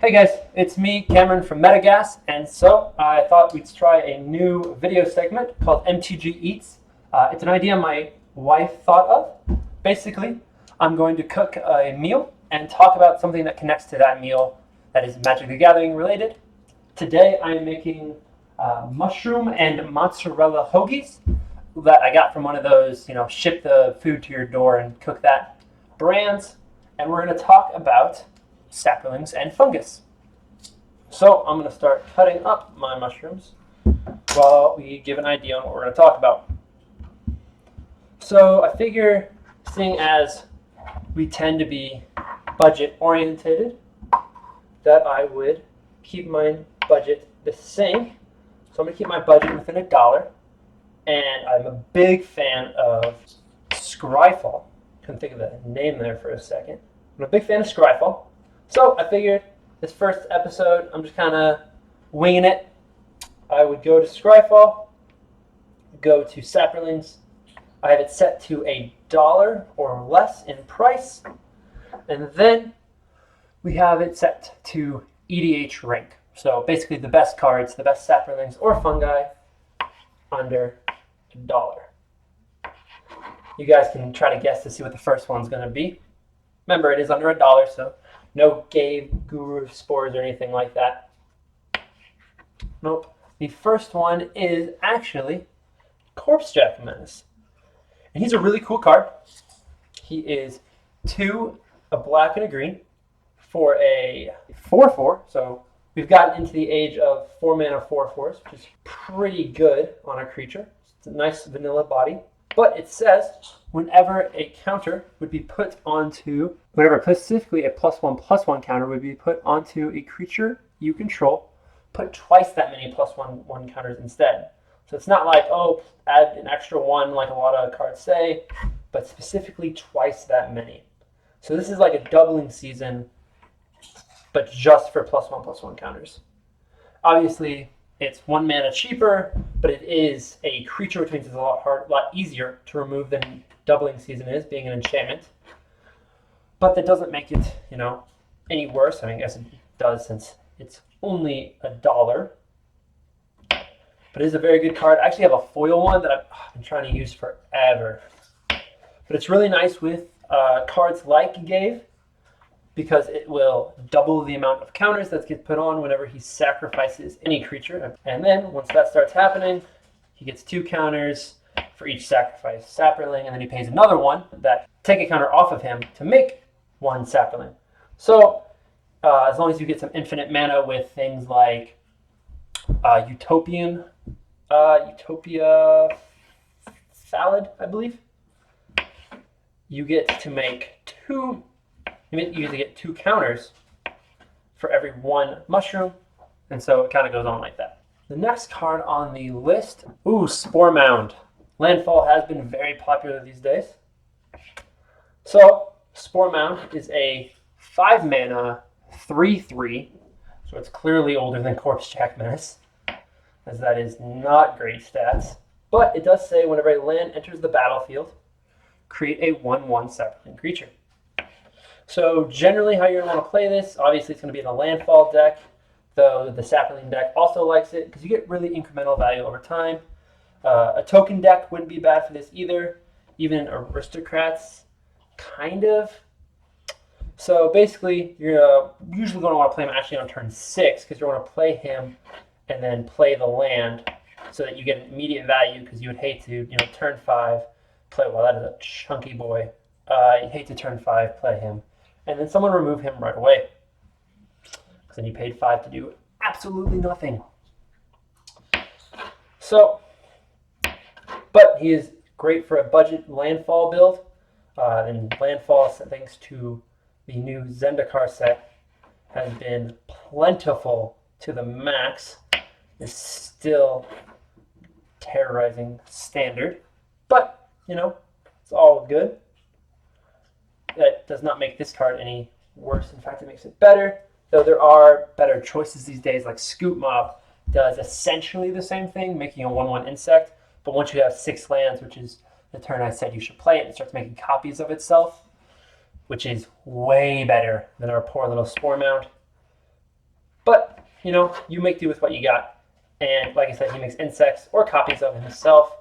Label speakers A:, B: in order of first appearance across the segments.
A: Hey guys, it's me, Cameron from Metagas, and so I thought we'd try a new video segment called MTG Eats. It's an idea my wife thought of. Basically, I'm going to cook a meal and talk about something that connects to that meal that is Magic the Gathering related. Today I am making mushroom and mozzarella hoagies that I got from one of those, ship the food to your door and cook that brands. And we're going to talk about saprolings and fungus. So I'm going to start cutting up my mushrooms while we give an idea on what we're going to talk about. So I figure, seeing as we tend to be budget orientated, that I would keep my budget the same. So I'm going to keep my budget within $1. And I'm a big fan of Scryfall. Couldn't think of the name there for a second. I'm a big fan of Scryfall. So I figured this first episode, I'm just kind of winging it. I would go to Scryfall, go to Saprolings. I have it set to $1 or less in price. And then we have it set to EDH rank. So basically the best cards, the best saprolings or fungi under $1. You guys can try to guess to see what the first one's going to be. Remember, it is under $1, so no Gave, Guru, Spores, or anything like that. Nope. The first one is actually Corpsejack Menace. And he's a really cool card. He is 2, a black and a green, for a 4/4. So we've gotten into the age of 4-mana 4/4s, which is pretty good on a creature. It's a nice vanilla body. But it says whenever a counter would be put onto, whenever specifically a +1/+1 counter would be put onto a creature you control, put twice that many +1/+1 counters instead. So it's not like, oh, add an extra one like a lot of cards say, but specifically twice that many. So this is like a doubling season, but just for +1/+1 counters. Obviously, it's 1 mana cheaper, but it is a creature, which means it's a lot easier to remove than doubling season is, being an enchantment. But that doesn't make it, any worse. I mean, I guess it does since it's only $1. But it is a very good card. I actually have a foil one that I've been trying to use forever. But it's really nice with cards like Gave, because it will double the amount of counters that gets put on whenever he sacrifices any creature. And then once that starts happening, he gets 2 counters for each sacrifice saproling, and then he pays another one that take a counter off of him to make 1 saproling. So as long as you get some infinite mana with things like Utopia Thallid, I believe, you get to make 2. You usually get 2 counters for every 1 mushroom, and so it kind of goes on like that. The next card on the list, Sporemound. Landfall has been very popular these days. So Sporemound is a 5-mana 3/3, so it's clearly older than Corpsejack Menace, as that is not great stats. But it does say whenever a land enters the battlefield, create a 1/1 sapling creature. So generally how you're going to want to play this, obviously it's going to be in a landfall deck, though the sapling deck also likes it because you get really incremental value over time. A token deck wouldn't be bad for this either, even aristocrats, kind of. So basically you're usually going to want to play him actually on turn 6 because you want to play him and then play the land so that you get an immediate value, because you would hate to, turn 5, play, well, that is a chunky boy. You hate to turn 5, play him, and then someone remove him right away, because then you paid 5 to do absolutely nothing. So, but he is great for a budget landfall build, and landfall, thanks to the new Zendikar set, has been plentiful to the max. Is still terrorizing standard, but it's all good. That does not make this card any worse. In fact, it makes it better. Though there are better choices these days, like Scoop Mob does essentially the same thing, making a 1/1 insect. But once you have 6 lands, which is the turn I said you should play it, it starts making copies of itself, which is way better than our poor little Sporemound. you know, you make do with what you got. And like I said, he makes insects or copies of himself.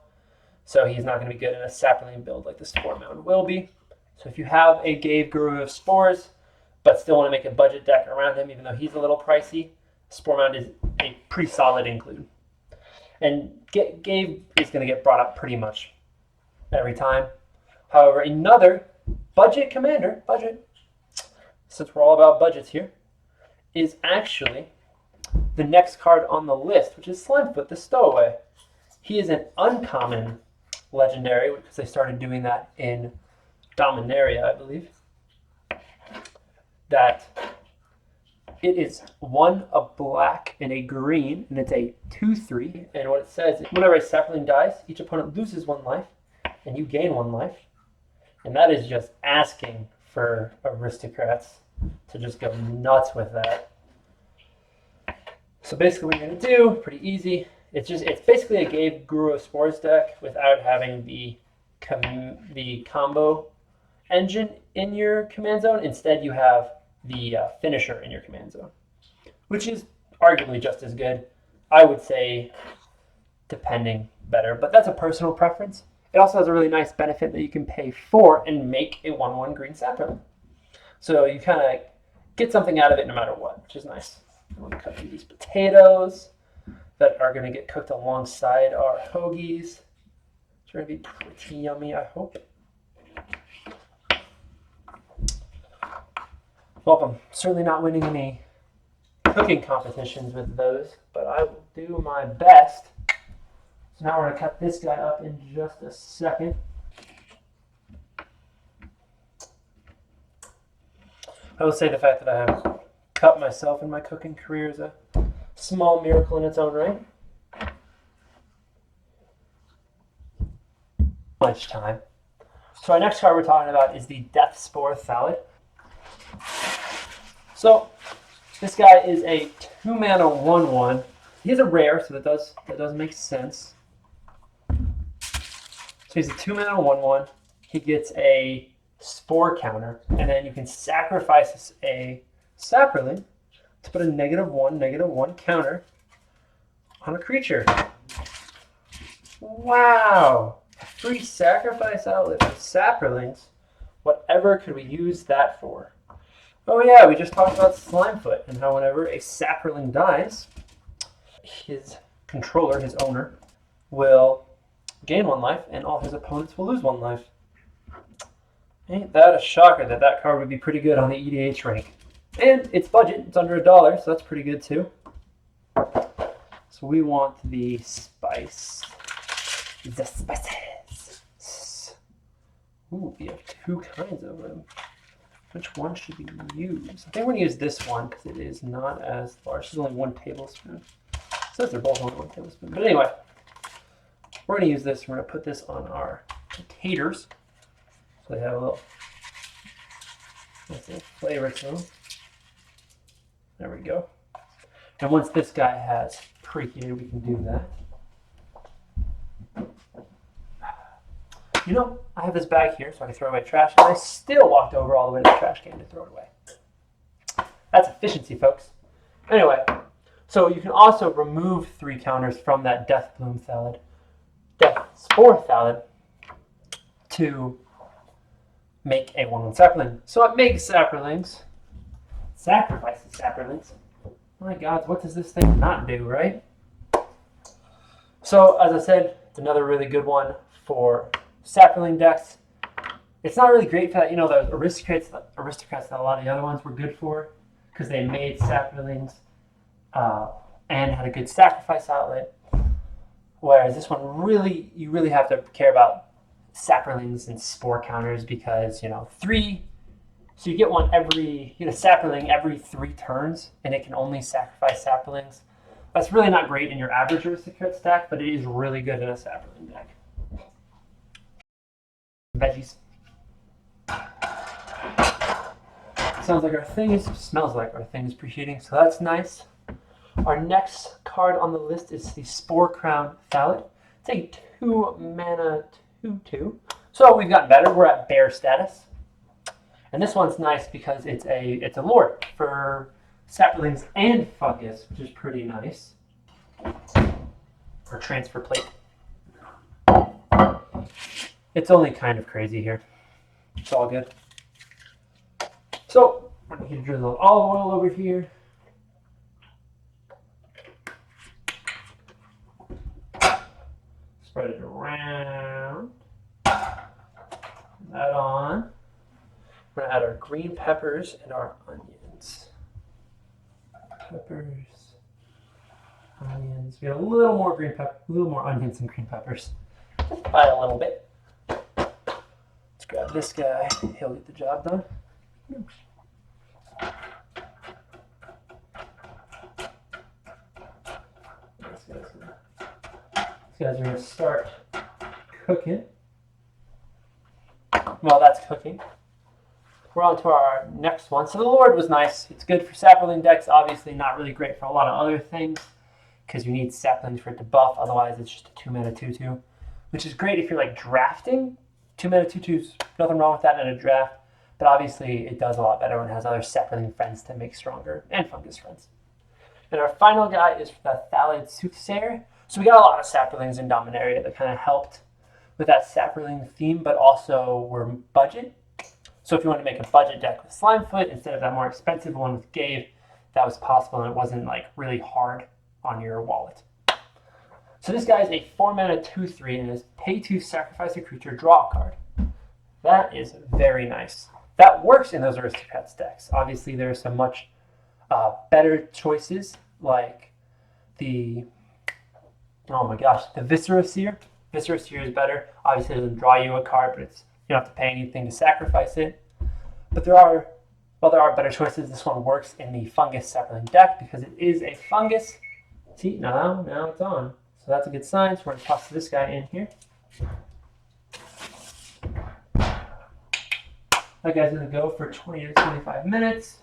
A: So he's not going to be good in a sapling build like the Sporemound will be. So if you have a Gabe Guru of Spores, but still want to make a budget deck around him, even though he's a little pricey, Sporemound is a pretty solid include. And Gabe is going to get brought up pretty much every time. However, another budget commander, since we're all about budgets here, is actually the next card on the list, which is Slimefoot, the Stowaway. He is an uncommon legendary, because they started doing that in Dominaria, I believe. That it is one a black and a green, and it's a 2/3. And what it says is, whenever a sapling dies, each opponent loses 1 life, and you gain 1 life. And that is just asking for aristocrats to just go nuts with that. So basically what you're going to do, pretty easy, it's basically a Gabe Guru of Spores deck without having the combo engine in your command zone. Instead you have the finisher in your command zone, which is arguably just as good. I would say depending better, but that's a personal preference. It also has a really nice benefit that you can pay for and make a 1/1 green sapling. So you kind of get something out of it no matter what, which is nice. I'm going to cut through these potatoes that are going to get cooked alongside our hoagies. It's going to be pretty yummy, I hope. Well, I'm certainly not winning any cooking competitions with those, but I will do my best. So now we're going to cut this guy up in just a second. I will say the fact that I have cut myself in my cooking career is a small miracle in its own right. Much time. So our next card we're talking about is the Deathspore Thallid. So this guy is a 2-mana 1/1. He's a rare, so that does make sense. So he's a 2-mana 1/1. He gets a spore counter, and then you can sacrifice a Saproling to put a -1/-1 counter on a creature. Wow! Free sacrifice outlet for Saprolings. Whatever could we use that for? Oh yeah, we just talked about Slimefoot and how whenever a Saproling dies, his controller, his owner, will gain 1 life and all his opponents will lose 1 life. Ain't that a shocker that card would be pretty good on the EDH rank. And it's budget, it's under $1, so that's pretty good too. So we want the spice. The spices. Ooh, we have 2 kinds of them. Which one should we use? I think we're going to use this one because it is not as large. It's only 1 tablespoon. It says they're both only 1 tablespoon. But anyway, we're going to use this. We're going to put this on our potatoes. So they have a little, nice little flavor to them. There we go. And once this guy has preheated, we can do that. You know, I have this bag here so I can throw away trash, and I still walked over all the way to the trash can to throw it away. That's efficiency, folks. Anyway, so you can also remove 3 counters from that Deathspore Thallid to make a 1/1 sapling. So it makes Saprolings. Sacrifices Saprolings. My God, what does this thing not do, right? So, as I said, it's another really good one for Saproling decks. It's not really great for that, you know, the aristocrats that a lot of the other ones were good for, because they made Saprolings and had a good sacrifice outlet. Whereas this one you really have to care about Saprolings and spore counters because, you know, 3. So you get one you get a Saproling every 3 turns, and it can only sacrifice Saprolings. That's really not great in your average aristocrat stack, but it is really good in a Saproling deck. Veggies. Smells like our thing is preheating, so that's nice. Our next card on the list is the Sporecrown Thallid. It's a 2-mana 2/2. So we've gotten better. We're at bear status. And this one's nice because it's a lord for Saprolings and fungus, which is pretty nice. Or transfer plate. It's only kind of crazy here. It's all good. So, we're going to drizzle olive oil over here. Spread it around. That on. We're going to add our green peppers and our onions. Peppers, onions. We got a little more green pepper, a little more onions and green peppers. Just by a little bit. Let's grab this guy. He'll get the job done. These guys are going to start cooking. While that's cooking, we're on to our next one. So the Lord was nice. It's good for sapling decks. Obviously not really great for a lot of other things because you need saplings for it to buff. Otherwise, it's just a 2-mana 2/2, which is great if you're like drafting. 2-mana 2/2s, nothing wrong with that in a draft. But obviously, it does a lot better when it has other sapling friends to make stronger and fungus friends. And our final guy is the Thallid Soothsayer. So we got a lot of saplings in Dominaria that kind of helped with that sapling theme, but also were budget. So if you want to make a budget deck with Slimefoot instead of that more expensive one with Gave, that was possible and it wasn't like really hard on your wallet. So this guy is a 4-mana 2/3 and is pay to sacrifice a creature, draw a card. That is very nice. That works in those Aristocrats decks. Obviously there are some much better choices like the, oh my gosh, the Viscera Seer. Viscera Seer is better. Obviously it doesn't draw you a card, but it's, you don't have to pay anything to sacrifice it. But there are better choices. This one works in the fungus sapling deck because it is a fungus. See, now it's on. So that's a good sign. So we're going to toss this guy in here. That guy's going to go for 20 to 25 minutes.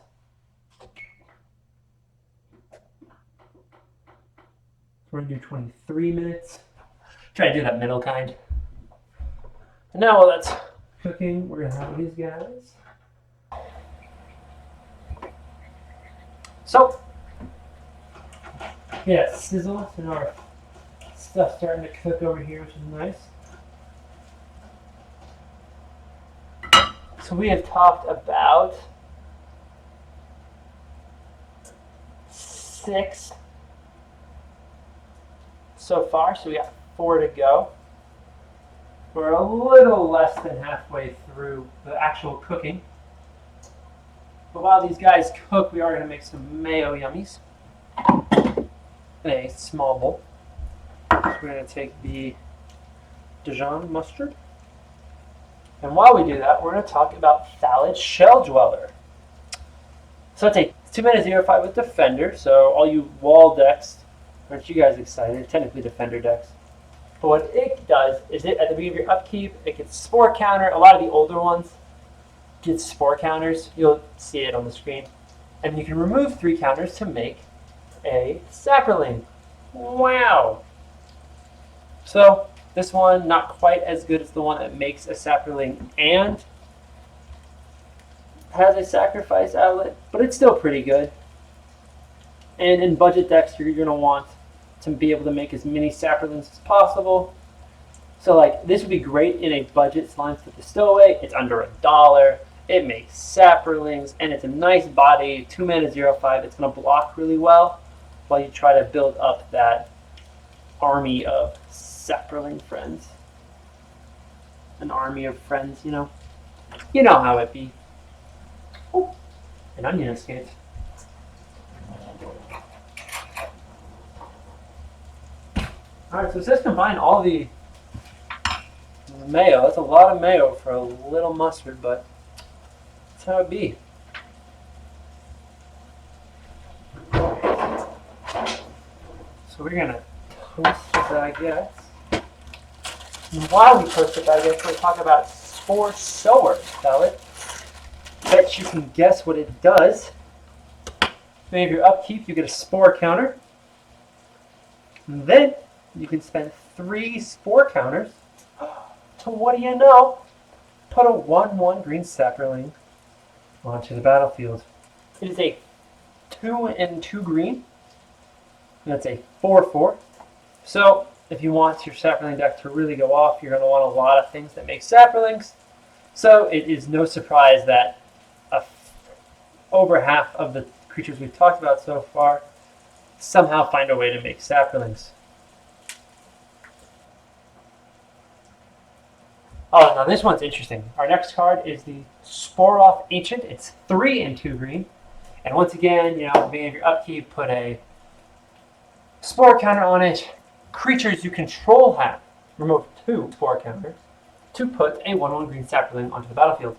A: We're going to do 23 minutes. Try to do that middle kind. And now while that's cooking, we're going to have these guys. So, yeah, sizzle and our stuff starting to cook over here, which is nice. So we have talked about 6 so far, so we got 4 to go. We're a little less than halfway through the actual cooking. But while these guys cook, we are going to make some mayo yummies in a small bowl. So we're going to take the Dijon mustard. And while we do that, we're going to talk about Thallid Shell-Dweller. So it's a 2-mana 0/5 with Defender. So all you wall decks, aren't you guys excited? Technically Defender decks. But what it does is at the beginning of your upkeep, it gets Spore Counter. A lot of the older ones get Spore Counters. You'll see it on the screen. And you can remove 3 counters to make a Saproling. Wow! So this one, not quite as good as the one that makes a Saproling and has a sacrifice outlet, but it's still pretty good. And in budget decks, you're going to want to be able to make as many Saprolings as possible. So like this would be great in a budget Slimefoot the Stowaway. It's under $1. It makes Saprolings, and it's a nice body, 2-mana 0/5. It's going to block really well while you try to build up that army of Saproling friends. An army of friends, you know. You know how it be. Oh, an onion escaped. Alright, so it says combine all the mayo. That's a lot of mayo for a little mustard, but that's how it be. So we're going to toast the baguettes. And while we toast the baguettes, we'll talk about Sporesower Thallid. Bet you can guess what it does. Maybe of your upkeep, you get a spore counter. And then you can spend 3 spore counters to, what do you know, put a 1/1 green Saproling onto the battlefield. It is a 2 and 2 green. And that's a 4/4. So if you want your Saproling deck to really go off, you're going to want a lot of things that make Saprolings. So it is no surprise that over half of the creatures we've talked about so far somehow find a way to make Saprolings. Oh, now this one's interesting. Our next card is the Sporoloth Ancient. It's 3 and 2 green. And once again, at the beginning of your upkeep, put a Spore counter on it. Creatures you control have remove 2 Spore counters to put a 1/1 green Saproling onto the battlefield.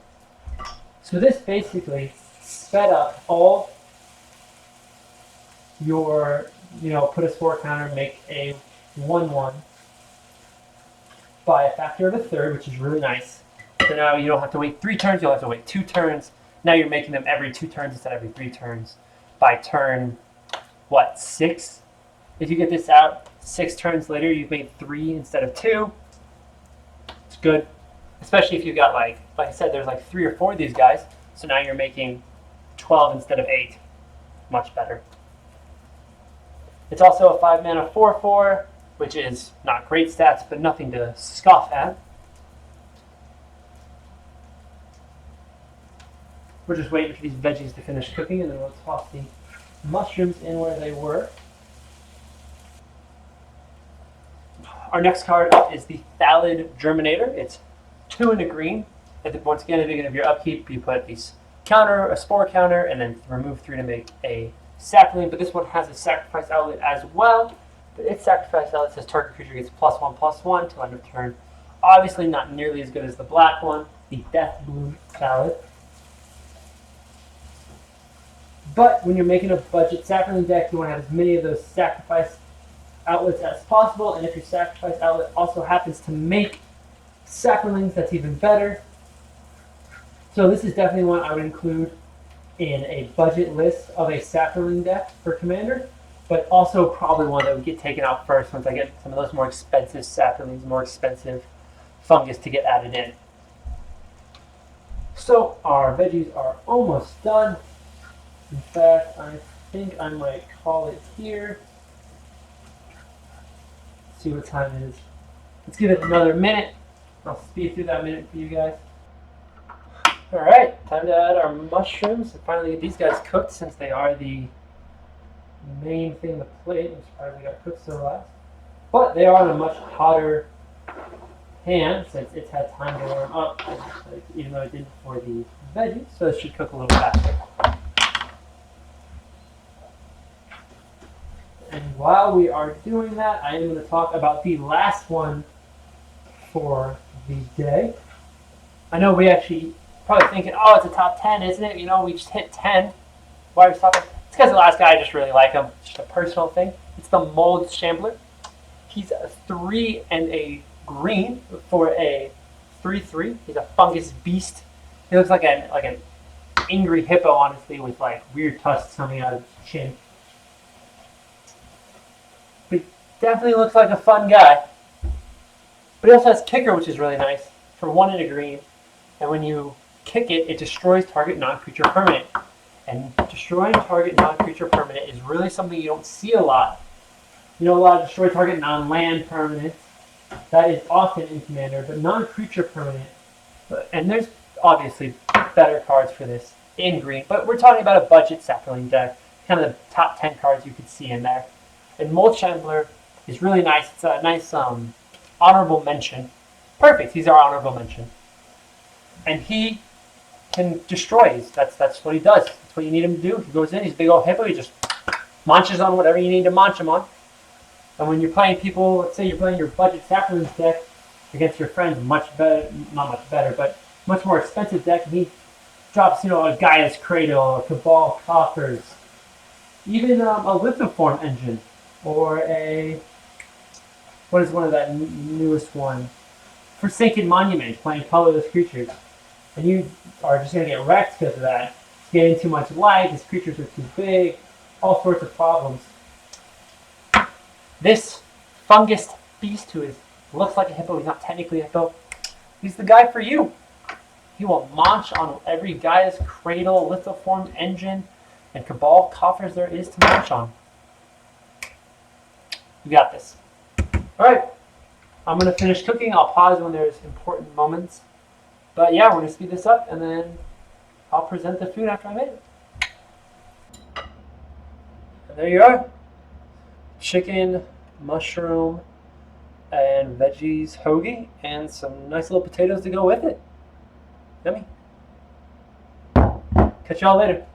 A: So this basically sped up all your, put a Spore counter, make a 1/1 by a factor of a third, which is really nice. So now you don't have to wait 3 turns, you'll have to wait 2 turns. Now you're making them every 2 turns instead of every 3 turns. By turn, 6? If you get this out 6 turns later, you've made 3 instead of 2. It's good. Especially if you've got, like I said, there's like 3 or 4 of these guys. So now you're making 12 instead of 8. Much better. It's also a 5-mana 4/4, which is not great stats, but nothing to scoff at. We're just waiting for these veggies to finish cooking, and then we'll toss the mushrooms in where they were. Our next card up is the Thallid Germinator. It's 2 and a green. Once again, at the beginning of your upkeep, you put a counter, a Spore counter, and then remove 3 to make a Sapling. But this one has a sacrifice outlet as well. But its sacrifice outlet says target creature gets +1/+1 till end of turn. Obviously not nearly as good as the black one, the Deathspore Thallid. But when you're making a budget Sapling deck, you want to have as many of those sacrifice outlets as possible, and if your sacrifice outlet also happens to make Saprolings, that's even better. So this is definitely one I would include in a budget list of a Saproling deck for Commander, but also probably one that would get taken out first once I get some of those more expensive Saprolings, more expensive fungus to get added in. So our veggies are almost done. In fact, I think I might call it here. See what time it is. Let's give it another minute. I'll speed through that minute for you guys. Alright, time to add our mushrooms and finally get these guys cooked since they are the main thing on the plate. I'm surprised they got cooked so fast. But they are on a much hotter pan since it's had time to warm up, even though I did for the veggies, so it should cook a little faster. And while we are doing that, I am going to talk about the last one for the day. I know we actually probably thinking, oh, it's a top 10, isn't it? We just hit 10. Why are we stopping? It's because the last guy, I just really like him. It's just a personal thing. It's the Mold Shambler. He's a 3 and a green for a 3/3. He's a fungus beast. He looks like an angry hippo, honestly, with like weird tusks coming out of his chin. But he definitely looks like a fun guy. But he also has Kicker, which is really nice, for 1 and a green. And when you kick it, it destroys target non-creature permanent. And destroying target non-creature permanent is really something you don't see a lot. A lot of destroy target non-land permanents. That is often in Commander, but non-creature permanent. And there's obviously better cards for this in green, but we're talking about a budget Saproling deck. Kind of the top 10 cards you could see in there. And Mold Shambler is really nice. It's a nice honorable mention. Perfect, he's our honorable mention. And he can destroy. That's what he does. That's what you need him to do. He goes in, he's a big old hippo, he just munches on whatever you need to munch him on. And when you're playing people, let's say you're playing your budget Saprolings deck against your friends, much better, not much better, but much more expensive deck, and he drops, a Gaia's Cradle, a Cabal Coffers, even a Lithoform Engine, or what is one of that newest one? Forsaken Monument, playing colorless creatures. And you are just going to get wrecked because of that. It's getting too much light, his creatures are too big, all sorts of problems. This fungus beast who looks like a hippo, he's not technically a hippo, he's the guy for you. He will munch on every Gaia's Cradle, Lithoformed Engine, and Cabal coffers there is to march on. We got this. Alright, I'm going to finish cooking. I'll pause when there's important moments. But yeah, we're going to speed this up, and then I'll present the food after I made it. And there you are. Chicken, mushroom, and veggies hoagie, and some nice little potatoes to go with it. Yummy. Catch y'all later.